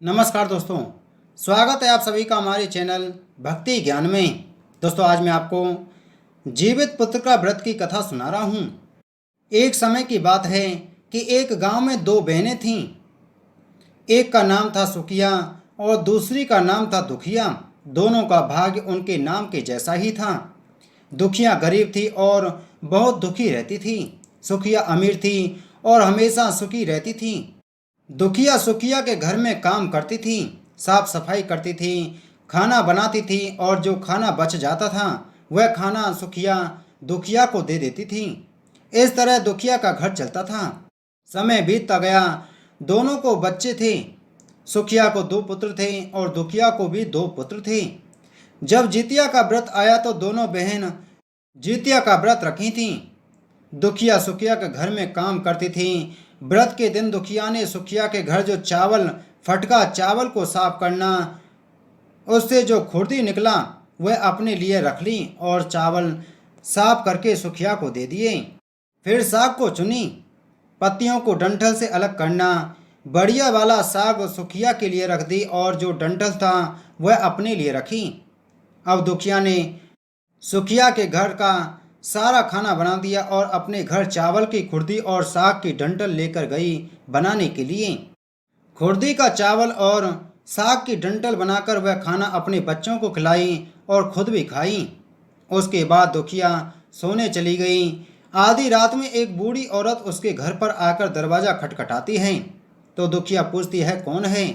नमस्कार दोस्तों, स्वागत है आप सभी का हमारे चैनल भक्ति ज्ञान में। दोस्तों, आज मैं आपको जीवित पुत्र का व्रत की कथा सुना रहा हूँ। एक समय की बात है कि एक गांव में दो बहनें थीं। एक का नाम था सुखिया और दूसरी का नाम था दुखिया। दोनों का भाग्य उनके नाम के जैसा ही था। दुखिया गरीब थी और बहुत दुखी रहती थी। सुखिया अमीर थी और हमेशा सुखी रहती थी। दुखिया सुखिया के घर में काम करती थी, साफ सफाई करती थी, खाना बनाती थी और जो खाना बच जाता था वह खाना सुखिया दुखिया को दे देती थी। इस तरह दुखिया का घर चलता था। समय बीतता गया। दोनों को बच्चे थे। सुखिया को दो पुत्र थे और दुखिया को भी दो पुत्र थे। जब जितिया का व्रत आया तो दोनों बहन जितिया का व्रत रखी थीं। दुखिया सुखिया के घर में काम करती थी। व्रत के दिन दुखिया ने सुखिया के घर जो फटका चावल को साफ करना, उससे जो खुर्दी निकला वह अपने लिए रख ली और चावल साफ करके सुखिया को दे दिए। फिर साग को चुनी, पत्तियों को डंठल से अलग करना, बढ़िया वाला साग सुखिया के लिए रख दी और जो डंठल था वह अपने लिए रखी। अब दुखिया ने सुखिया के घर का सारा खाना बना दिया और अपने घर चावल की खुर्दी और साग की डंठल लेकर गई बनाने के लिए। खुर्दी का चावल और साग की डंठल बनाकर वह खाना अपने बच्चों को खिलाई और खुद भी खाई। उसके बाद दुखिया सोने चली गई। आधी रात में एक बूढ़ी औरत उसके घर पर आकर दरवाज़ा खटखटाती है तो दुखिया पूछती है, कौन है?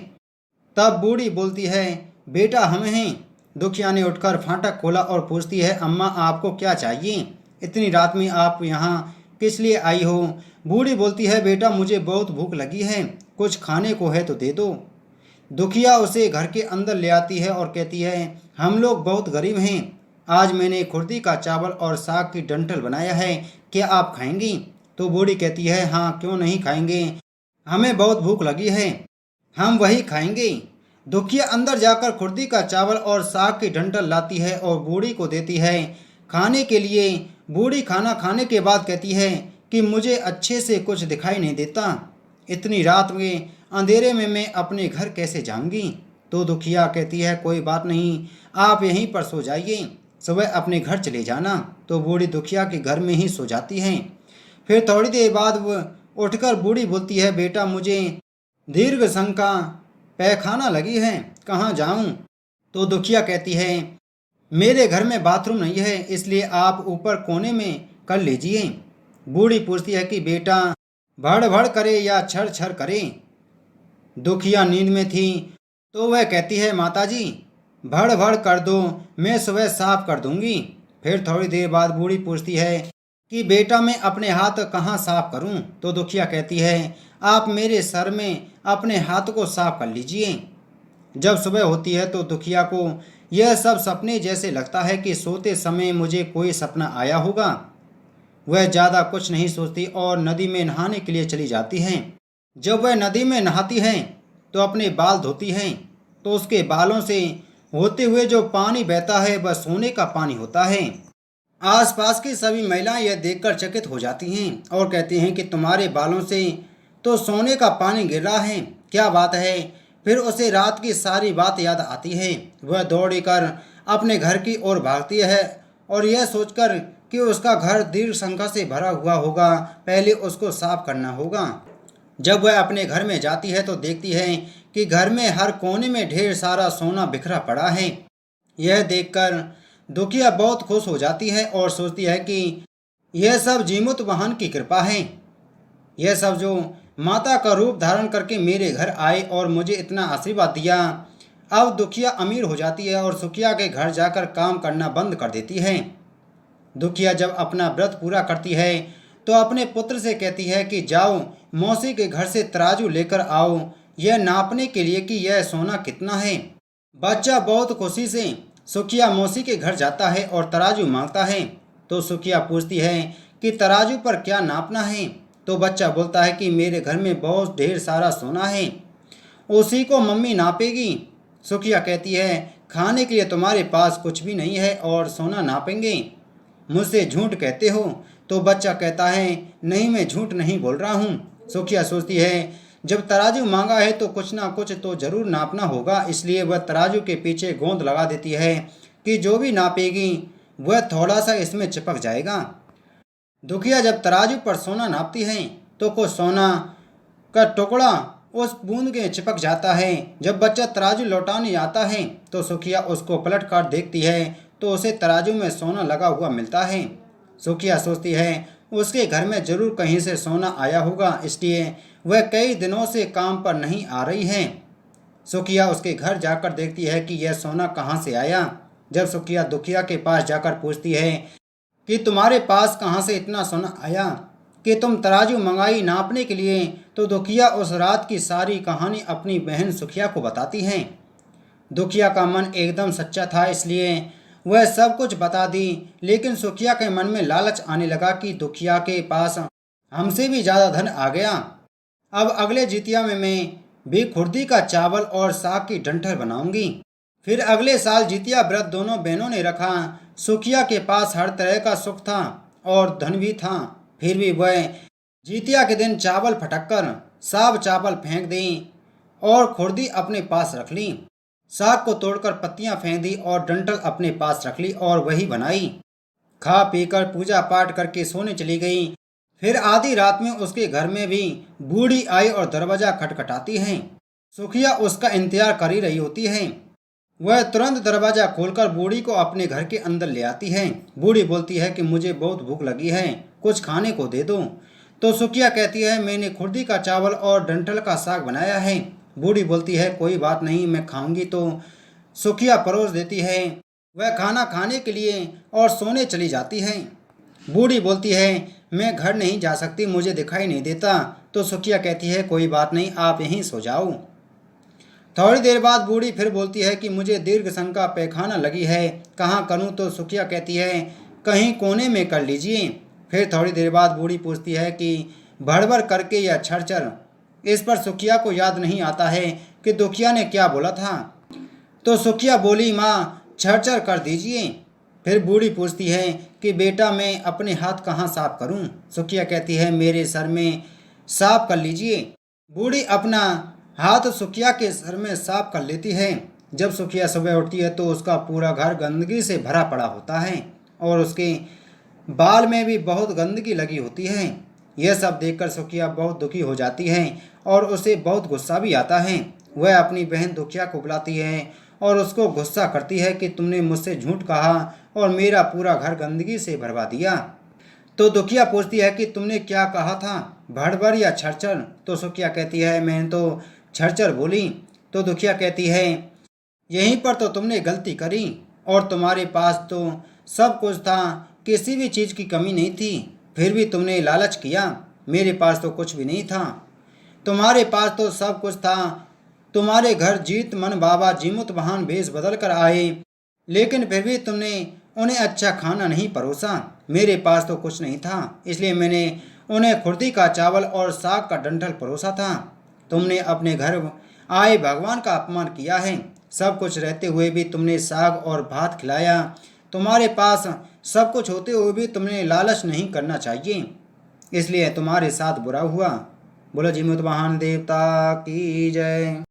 तब बूढ़ी बोलती है, बेटा हम हैं। दुखिया ने उठकर फाटक खोला और पूछती है, अम्मा आपको क्या चाहिए? इतनी रात में आप यहाँ किस लिए आई हो? बूढ़ी बोलती है, बेटा मुझे बहुत भूख लगी है, कुछ खाने को है तो दे दो। दुखिया उसे घर के अंदर ले आती है और कहती है, हम लोग बहुत गरीब हैं, आज मैंने खुर्दी का चावल और साग की डंठल बनाया है, क्या आप खाएंगी? तो बूढ़ी कहती है, हाँ क्यों नहीं खाएंगे, हमें बहुत भूख लगी है, हम वही खाएंगे। दुखिया अंदर जाकर खुर्दी का चावल और साग की डंठल लाती है और बूढ़ी को देती है खाने के लिए। बूढ़ी खाना खाने के बाद कहती है कि मुझे अच्छे से कुछ दिखाई नहीं देता, इतनी रात में अंधेरे में मैं अपने घर कैसे जाऊंगी? तो दुखिया कहती है, कोई बात नहीं, आप यहीं पर सो जाइए, सुबह अपने घर चले जाना। तो बूढ़ी दुखिया के घर में ही सो जाती हैं। फिर थोड़ी देर बाद वह उठकर बूढ़ी बोलती है, बेटा मुझे दीर्घ शंका पैखाना लगी है, कहाँ जाऊं? तो दुखिया कहती है, मेरे घर में बाथरूम नहीं है, इसलिए आप ऊपर कोने में कर लीजिए। बूढ़ी पूछती है कि बेटा भड़ भड़ करे या छर छर करे? दुखिया नींद में थी तो वह कहती है, माताजी भड़ भड़ कर दो, मैं सुबह साफ कर दूंगी। फिर थोड़ी देर बाद बूढ़ी पूछती है कि बेटा मैं अपने हाथ कहाँ साफ करूं? तो दुखिया कहती है, आप मेरे सर में अपने हाथ को साफ कर लीजिए। जब सुबह होती है तो दुखिया को यह सब सपने जैसे लगता है कि सोते समय मुझे कोई सपना आया होगा। वह ज़्यादा कुछ नहीं सोचती और नदी में नहाने के लिए चली जाती हैं। जब वह नदी में नहाती हैं तो अपने बाल धोती हैं तो उसके बालों से होते हुए जो पानी बहता है वह सोने का पानी होता है। आसपास की सभी महिलाएं यह देखकर चकित हो जाती हैं और कहती हैं कि तुम्हारे बालों से तो सोने का पानी गिर रहा है, क्या बात है? फिर उसे रात की सारी बात याद आती है। वह दौड़ कर अपने घर की ओर भागती है और यह सोचकर कि उसका घर दीर्घ शंका से भरा हुआ होगा, पहले उसको साफ करना होगा। जब वह अपने घर में जाती है तो देखती है कि घर में हर कोने में ढेर सारा सोना बिखरा पड़ा है। यह देखकर दुखिया बहुत खुश हो जाती है और सोचती है कि यह सब जीमुत वाहन की कृपा है। यह सब जो माता का रूप धारण करके मेरे घर आए और मुझे इतना आशीर्वाद दिया। अब दुखिया अमीर हो जाती है और सुखिया के घर जाकर काम करना बंद कर देती है। दुखिया जब अपना व्रत पूरा करती है तो अपने पुत्र से कहती है कि जाओ मौसी के घर से तराजू लेकर आओ, यह नापने के लिए कि यह सोना कितना है। बच्चा बहुत खुशी से सुखिया मौसी के घर जाता है और तराजू मांगता है। तो सुखिया पूछती है कि तराजू पर क्या नापना है? तो बच्चा बोलता है कि मेरे घर में बहुत ढेर सारा सोना है, उसी को मम्मी नापेगी। सुखिया कहती है, खाने के लिए तुम्हारे पास कुछ भी नहीं है और सोना नापेंगे, मुझसे झूठ कहते हो? तो बच्चा कहता है, नहीं मैं झूठ नहीं बोल रहा हूँ। सुखिया सोचती है जब तराजू मांगा है तो कुछ ना कुछ तो जरूर नापना होगा, इसलिए वह तराजू के पीछे गोंद लगा देती है कि जो भी नापेगी वह थोड़ा सा इसमें चिपक जाएगा। दुखिया जब तराजू पर सोना नापती है तो कुछ सोना का टुकड़ा उस बूंद के चिपक जाता है। जब बच्चा तराजू लौटाने आता है तो सुखिया उसको पलट कर देखती है तो उसे तराजू में सोना लगा हुआ मिलता है। सुखिया सोचती है उसके घर में जरूर कहीं से सोना आया होगा, इसलिए वह कई दिनों से काम पर नहीं आ रही है। सुखिया उसके घर जाकर देखती है कि यह सोना कहाँ से आया। जब सुखिया दुखिया के पास जाकर पूछती है कि तुम्हारे पास कहाँ से इतना सोना आया कि तुम तराजू मंगाई नापने के लिए, तो दुखिया उस रात की सारी कहानी अपनी बहन सुखिया को बताती है। दुखिया का मन एकदम सच्चा था, इसलिए वह सब कुछ बता दी, लेकिन सुखिया के मन में लालच आने लगा कि दुखिया के पास हमसे भी ज़्यादा धन आ गया। अब अगले जितिया में मैं भी खुर्दी का चावल और साग की डंठल बनाऊंगी। फिर अगले साल जितिया व्रत दोनों बहनों ने रखा। सुखिया के पास हर तरह का सुख था और धन भी था, फिर भी वह जितिया के दिन चावल फटककर सब चावल फेंक दी और खुर्दी अपने पास रख ली। साग को तोड़कर पत्तियां फेंक दी और डंठल अपने पास रख ली और वही बनाई। खा पीकर पूजा पाठ करके सोने चली गई। फिर आधी रात में उसके घर में भी बूढ़ी आई और दरवाजा खटखटाती है। सुखिया उसका इंतजार कर ही रही होती है। वह तुरंत दरवाजा खोलकर बूढ़ी को अपने घर के अंदर ले आती है। बूढ़ी बोलती है कि मुझे बहुत भूख लगी है, कुछ खाने को दे दो। तो सुखिया कहती है मैंने खुर्दी का चावल और डंठल का साग बनाया है। बूढ़ी बोलती है कोई बात नहीं, मैं खाऊंगी। तो सुखिया परोस देती है। वह खाना खाने के लिए और सोने चली जाती है। बूढ़ी बोलती है मैं घर नहीं जा सकती, मुझे दिखाई नहीं देता। तो सुखिया कहती है कोई बात नहीं, आप यहीं सो जाओ। थोड़ी देर बाद बूढ़ी फिर बोलती है कि मुझे दीर्घ संग का पैखाना लगी है, कहाँ करूँ। तो सुखिया कहती है कहीं कोने में कर लीजिए। फिर थोड़ी देर बाद बूढ़ी पूछती है कि भड़बड़ करके या छरछर। इस पर सुखिया को याद नहीं आता है कि दुखिया ने क्या बोला था। तो सुखिया बोली माँ छरछर कर दीजिए। फिर बूढ़ी पूछती है कि बेटा मैं अपने हाथ कहाँ साफ करूँ। सुखिया कहती है मेरे सर में साफ कर लीजिए। बूढ़ी अपना हाथ सुखिया के सर में साफ कर लेती है। जब सुखिया सुबह उठती है तो उसका पूरा घर गंदगी से भरा पड़ा होता है और उसके बाल में भी बहुत गंदगी लगी होती है। यह सब देखकर सुखिया बहुत दुखी हो जाती है और उसे बहुत गुस्सा भी आता है। वह अपनी बहन दुखिया को बुलाती है और उसको गुस्सा करती है कि तुमने मुझसे झूठ कहा और मेरा पूरा घर गंदगी से भरवा दिया। तो दुखिया पूछती है कि तुमने क्या कहा था, भड़बड़ या छरछर। तो सुखिया कहती है मैंने तो छरछर बोली। तो दुखिया कहती है यहीं पर तो तुमने गलती करी और तुम्हारे पास तो सब कुछ था, किसी भी चीज़ की कमी नहीं थी, फिर भी तुमने लालच किया। मेरे पास तो कुछ भी नहीं था, तुम्हारे पास तो सब कुछ था। तुम्हारे घर जीत मन बाबा जीमुत बहान भेष बदल कर आए, लेकिन फिर भी तुमने उन्हें अच्छा खाना नहीं परोसा। मेरे पास तो कुछ नहीं था, इसलिए मैंने उन्हें खुर्दी का चावल और साग का डंठल परोसा था। तुमने अपने घर आए भगवान का अपमान किया है। सब कुछ रहते हुए भी तुमने साग और भात खिलाया। तुम्हारे पास सब कुछ होते हुए भी तुमने लालच नहीं करना चाहिए, इसलिए तुम्हारे साथ बुरा हुआ। बोलो जीमुत महान देवता की जय।